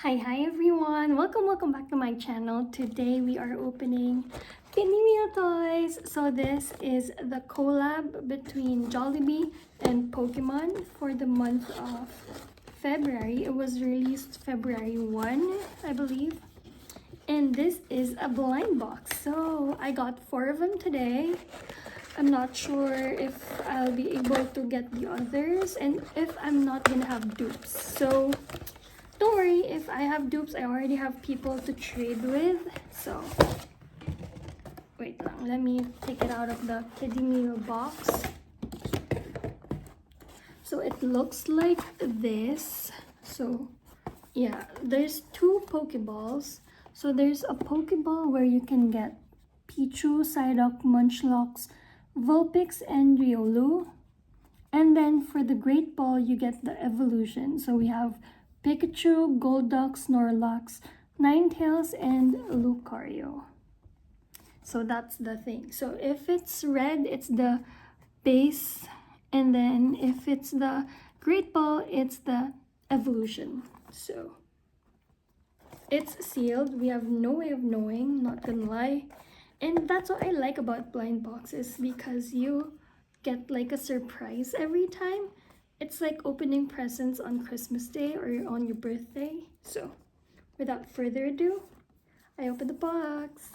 Hi everyone! Welcome back to my channel. Today we are opening Pinimio toys. So this is the collab between Jollibee and Pokemon for the month of February. It was released February 1, I believe. And this is a blind box. So I got 4 of them today. I'm not sure if I'll be able to get the others and if I'm not gonna have dupes. So don't worry, if I have dupes, I already have people to trade with. So, wait lang, let me take it out of the kiddie meal box. So it looks like this. So, yeah, there's 2 Pokeballs. So there's a Pokeball where you can get Pichu, Psyduck, Munchlax, Vulpix, and Riolu. And then for the Great Ball, you get the evolution. So we have Pikachu, Golduck, Snorlax, Ninetales, and Lucario. So that's the thing. So if it's red, it's the base. And then if it's the Great Ball, it's the evolution. So it's sealed. We have no way of knowing, not gonna lie. And that's what I like about blind boxes, because you get like a surprise every time. It's like opening presents on Christmas Day or on your birthday. So without further ado, I open the box.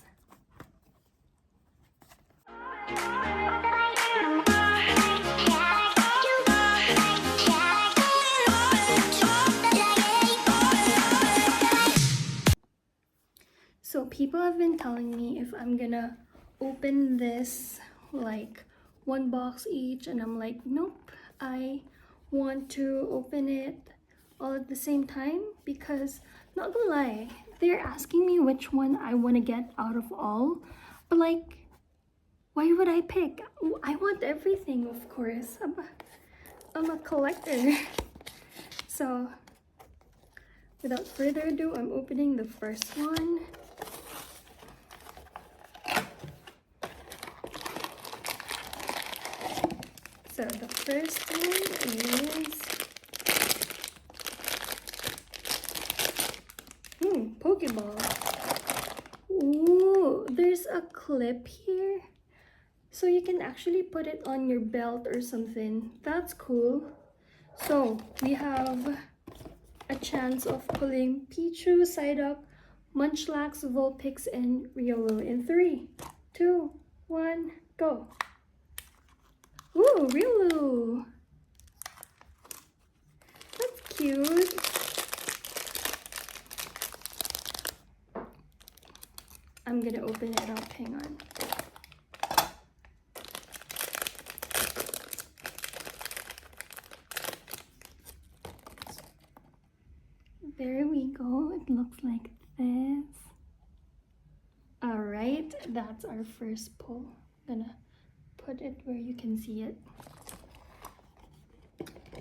So people have been telling me if I'm gonna open this like one box each, and I'm like, nope, I want to open it all at the same time, because not gonna lie, they're asking me which one I want to get out of all, but like, why would I pick? I want everything, of course. I'm a collector. So without further ado, I'm opening the first one. So the first one is Pokeball. Ooh, there's a clip here. So you can actually put it on your belt or something. That's cool. So we have a chance of pulling Pichu, Psyduck, Munchlax, Vulpix, and Riolu in 3, 2, 1, go. Ooh, Riolu! That's cute. I'm gonna open it up, hang on. There we go, it looks like this. Alright, that's our first pull. I'm gonna put it where you can see it.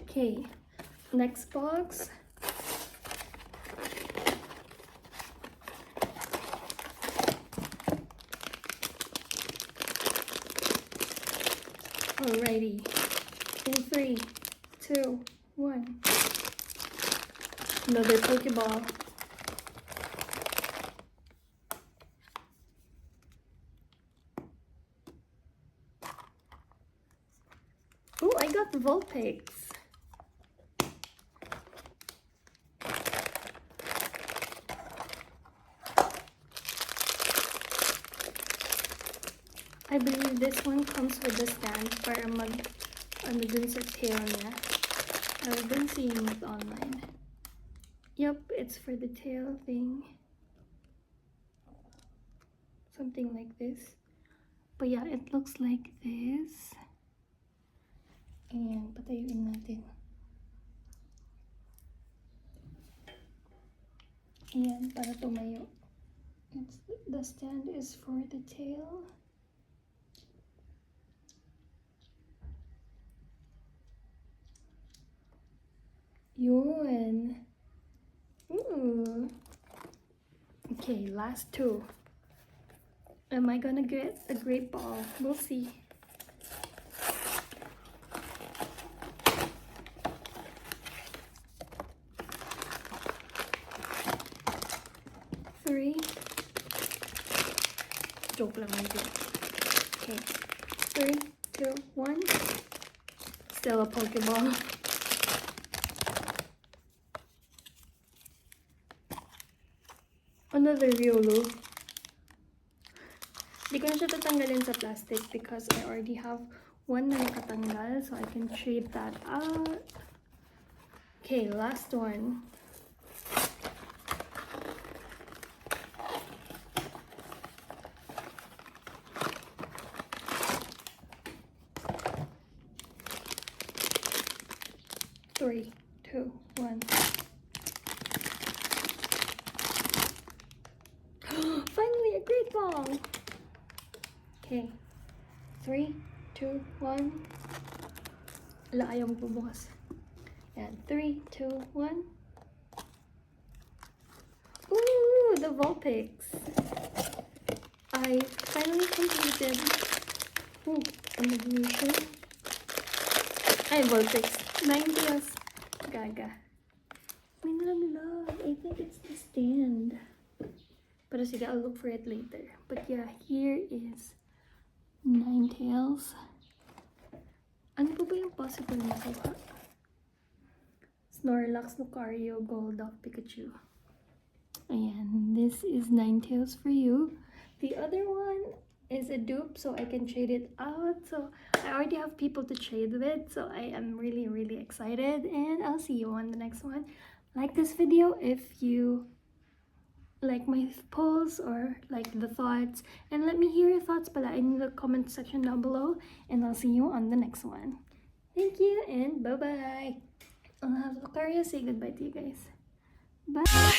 Okay, next box. Alrighty, in 3, 2, 1. Another Pokeball. Oh, I got Vulpix. I believe this one comes with a stand para ano dun sa tail niya. I've been seeing it online. Yep, it's for the tail thing. Something like this. But yeah, it looks like this. Ayan, patayuin natin. Ayan, para tumayo. The stand is for the tail. Yun. Ooh. Okay, last 2. Am I gonna get a Great Ball? We'll see. Joke lang yung joke. Okay. 3, 2, 1. Still a Pokeball. Another Riolu. Di ko na siya tatanggalin sa plastic because I already have one na nakatanggal, so I can trade that out. Okay, last one. Three, two, one. Finally, a great ball! Okay. 3, 2, 1. Ala, ayaw magbubukas. And 3, 2, 1. Ooh, the Vulpix. I finally completed. Ooh, evolution. Ay, Vulpix. 9 plus. Gaga. May nalaglag. I think it's the stand. But sige, I'll look for it later. But yeah, here is Ninetales. Ano po ba yung possible makuha? Snorlax, Lucario, Golduck, Pikachu. Ayan, this is Ninetales for you. The other one is a dupe, so I can trade it out. So I already have people to trade with, so I am really, really excited. And I'll see you on the next one. Like this video if you like my polls or like the thoughts, and let me hear your thoughts pala in the comment section down below, and I'll see you on the next one. Thank you and bye bye. I'll have Lucario say goodbye to you guys. Bye.